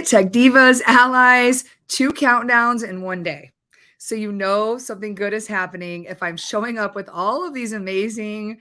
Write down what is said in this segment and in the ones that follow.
Tech Divas, allies, 2 countdowns in one day. So you know something good is happening if I'm showing up with all of these amazing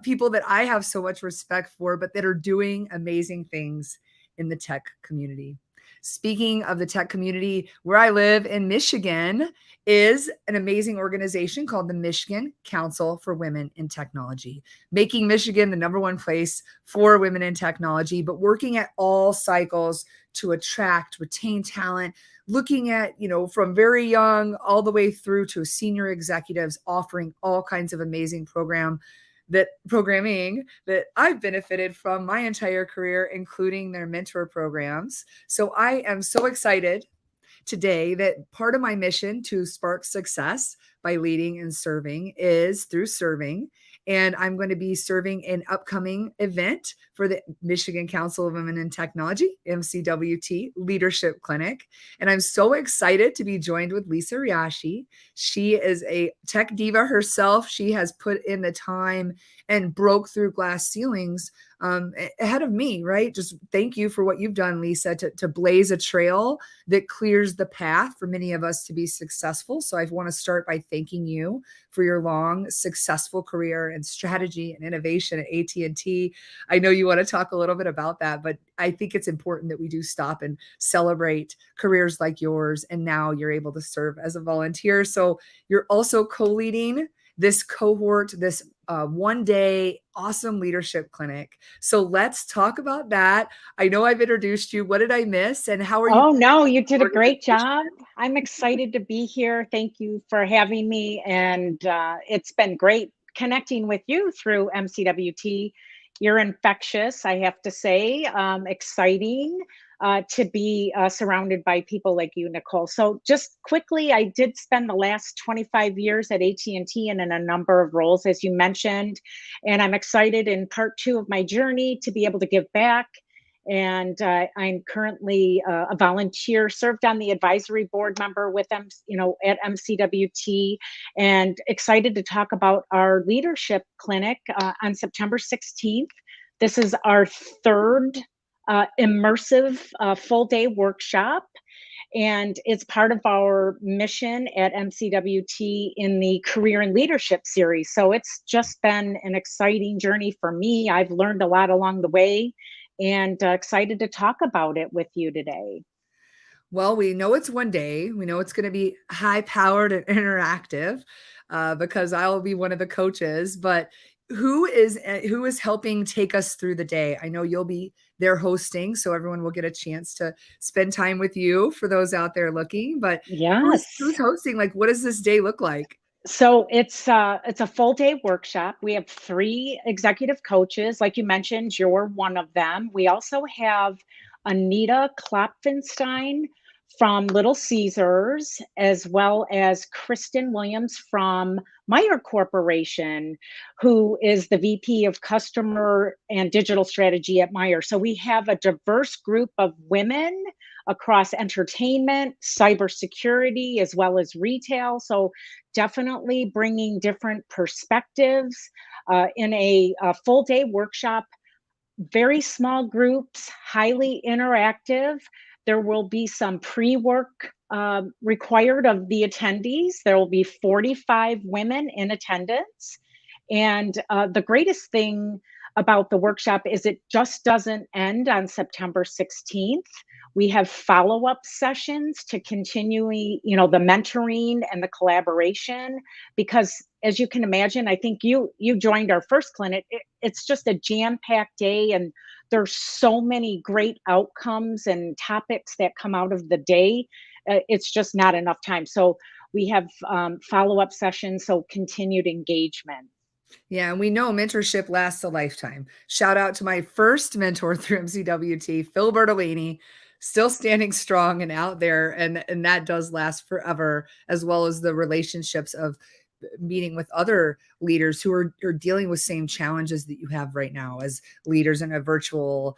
people that I have so much respect for, but that are doing amazing things in the tech community. Speaking of the tech community, where I live in Michigan is an amazing organization called the Michigan Council for Women in Technology, making Michigan the #1 place for women in technology, but working at all cycles to attract, retain talent, looking at, from very young all the way through to senior executives, offering all kinds of amazing programming that I've benefited from my entire career, including their mentor programs. So I am so excited today that part of my mission to spark success by leading and serving is through serving. And I'm going to be serving an upcoming event for the Michigan Council of Women in Technology, MCWT Leadership Clinic. And I'm so excited to be joined with Lisa Riashi. She is a tech diva herself. She has put in the time and broke through glass ceilings ahead of me, right? Just thank you for what you've done, Lisa, to blaze a trail that clears the path for many of us to be successful. So I want to start by thanking you for your long, successful career and strategy and innovation at AT&T. I know you want to talk a little bit about that, but I think it's important that we do stop and celebrate careers like yours. And now you're able to serve as a volunteer. So you're also co-leading this cohort, this one-day awesome leadership clinic. So let's talk about that. I know I've introduced you. What did I miss? And how are you? Oh, no, you did a great job. I'm excited to be here. Thank you for having me. And it's been great connecting with you through MCWT. You're infectious, I have to say. Exciting to be surrounded by people like you, Nicole. So just quickly, I did spend the last 25 years at AT&T and in a number of roles, as you mentioned. And I'm excited in part 2 of my journey to be able to give back. And I'm currently a volunteer, served on the advisory board member with them, at MCWT, and excited to talk about our leadership clinic on September 16th. This is our 3rd immersive full-day workshop. And it's part of our mission at MCWT in the Career and Leadership series. So it's just been an exciting journey for me. I've learned a lot along the way, and excited to talk about it with you today. Well, we know it's one day. We know it's going to be high-powered and interactive because I'll be one of the coaches. But who is helping take us through the day? I know you'll be there hosting, so everyone will get a chance to spend time with you for those out there looking. But yes, who's hosting? Like, what does this day look like? So it's a full day workshop. We have 3 executive coaches. Like you mentioned, you're one of them. We also have Anita Klopfenstein from Little Caesars, as well as Kristen Williams from Meyer Corporation, who is the VP of Customer and Digital Strategy at Meyer. So we have a diverse group of women across entertainment, cybersecurity, as well as retail. So definitely bringing different perspectives in a full day workshop, very small groups, highly interactive. There will be some pre-work required of the attendees. There will be 45 women in attendance. And the greatest thing about the workshop is it just doesn't end on September 16th. We have follow-up sessions to continue, the mentoring and the collaboration, because as you can imagine, I think you joined our first clinic. It's just a jam-packed day, and there's so many great outcomes and topics that come out of the day. It's just not enough time. So we have follow-up sessions, so continued engagement. Yeah, and we know mentorship lasts a lifetime. Shout out to my first mentor through MCWT, Phil Bertolini, still standing strong and out there. And that does last forever, as well as the relationships of meeting with other leaders who are dealing with same challenges that you have right now as leaders in a virtual,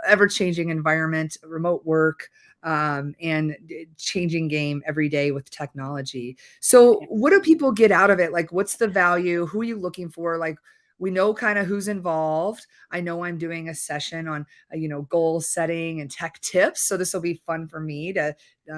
ever-changing environment, remote work, and changing game every day with technology. So what do people get out of it? Like, what's the value? Who are you looking for? Like, we know kind of who's involved. I know I'm doing a session on, goal setting and tech tips. So this will be fun for me to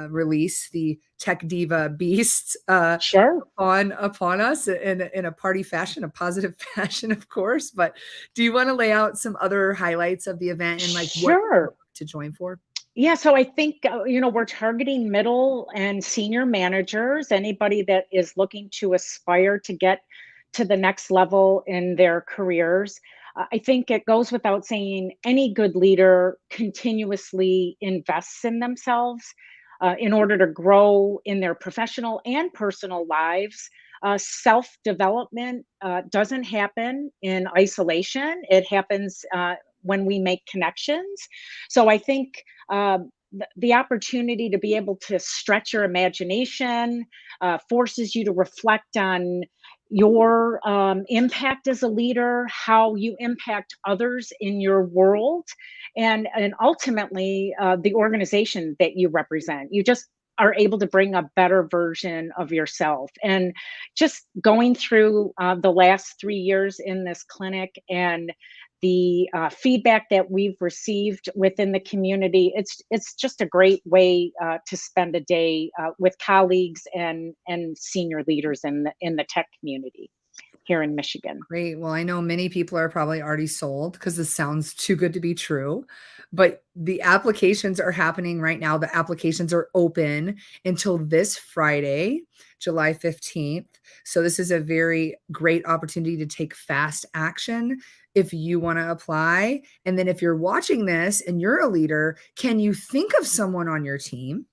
release the tech diva beasts Sure. upon us in a party fashion, a positive fashion, of course. But do you want to lay out some other highlights of the event and like what Sure. to join for? Yeah, so I think, we're targeting middle and senior managers, anybody that is looking to aspire to get to the next level in their careers. I think it goes without saying any good leader continuously invests in themselves in order to grow in their professional and personal lives. Self development doesn't happen in isolation, it happens when we make connections. So I think the opportunity to be able to stretch your imagination forces you to reflect on your impact as a leader, how you impact others in your world, and ultimately the organization that you represent. You just are able to bring a better version of yourself. And just going through the last 3 years in this clinic and the feedback that we've received within the community, it's just a great way to spend a day with colleagues and senior leaders in the tech community here in Michigan. Great. Well, I know many people are probably already sold because this sounds too good to be true. But the applications are happening right now. The applications are open until this Friday, July 15th. So this is a very great opportunity to take fast action if you want to apply. And then if you're watching this and you're a leader, can you think of someone on your team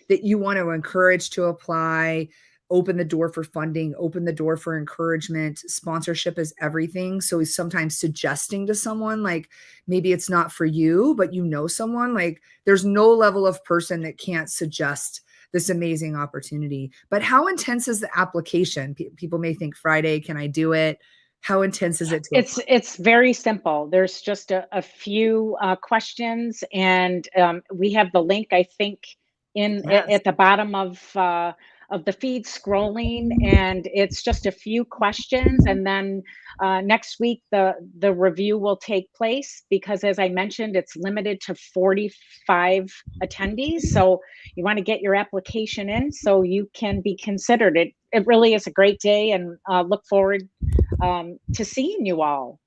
that you want to encourage to apply? Open the door for funding, open the door for encouragement. Sponsorship is everything. So he's sometimes suggesting to someone, like, maybe it's not for you, but someone, like, there's no level of person that can't suggest this amazing opportunity. But how intense is the application? People may think, Friday, can I do it? How intense is it to apply? It's very simple. There's just a few questions, and we have the link, I think, Yes. at the bottom of the feed scrolling, and it's just a few questions, and then next week the review will take place because, as I mentioned, it's limited to 45 attendees. So you want to get your application in so you can be considered. It really is a great day, and look forward to seeing you all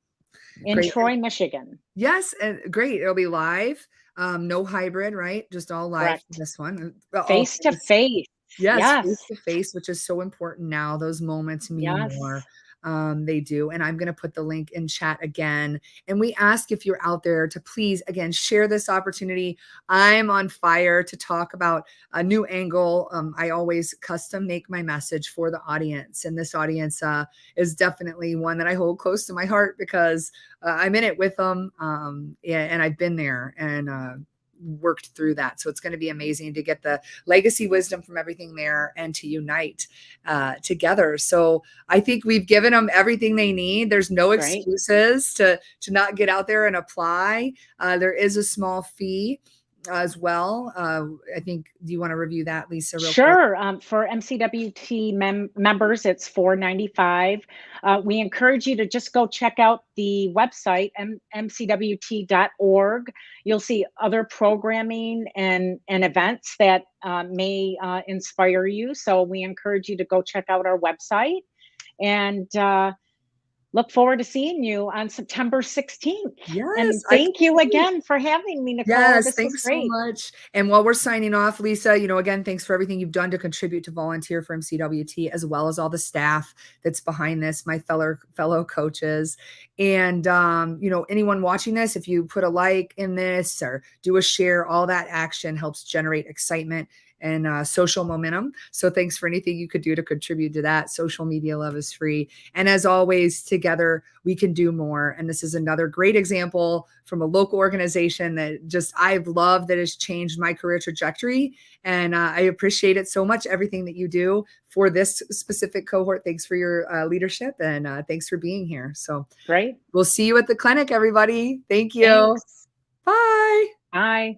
in Great. Troy, Michigan. Yes, and great. It'll be live. No hybrid, right? Just all live for Correct. this one. All Face to face. face. Yes, face Yes. to face, which is so important now. Those moments mean more. Yes. They do. And I'm going to put the link in chat again. And we ask, if you're out there, to please, again, share this opportunity. I'm on fire to talk about a new angle. I always custom make my message for the audience. And this audience is definitely one that I hold close to my heart because I'm in it with them. And I've been there and worked through that. So it's going to be amazing to get the legacy wisdom from everything there and to unite together. So I think we've given them everything they need. There's no Great. excuses to not get out there and apply. There is a small fee as well. I think, do you want to review that, Lisa, real quick? Sure. For MCWT members, it's $4.95. We encourage you to just go check out the website, mcwt.org. You'll see other programming and events that may inspire you. So we encourage you to go check out our website, and look forward to seeing you on September 16th. Yes, And I can't thank you wait. again for having me, Nicole. Yes, This was thanks so great. much. And while we're signing off, Lisa, again, thanks for everything you've done to contribute to volunteer for MCWT, as well as all the staff that's behind this, my fellow coaches. And anyone watching this, if you put a like in this or do a share, all that action helps generate excitement and social momentum. So thanks for anything you could do to contribute to that. Social media love is free. And as always, together we can do more. And this is another great example from a local organization that just I've loved, that has changed my career trajectory. And I appreciate it so much, everything that you do for this specific cohort. Thanks for your leadership, and thanks for being here. So Great. we'll see you at the clinic, everybody. Thank you. Thanks. Bye. Bye.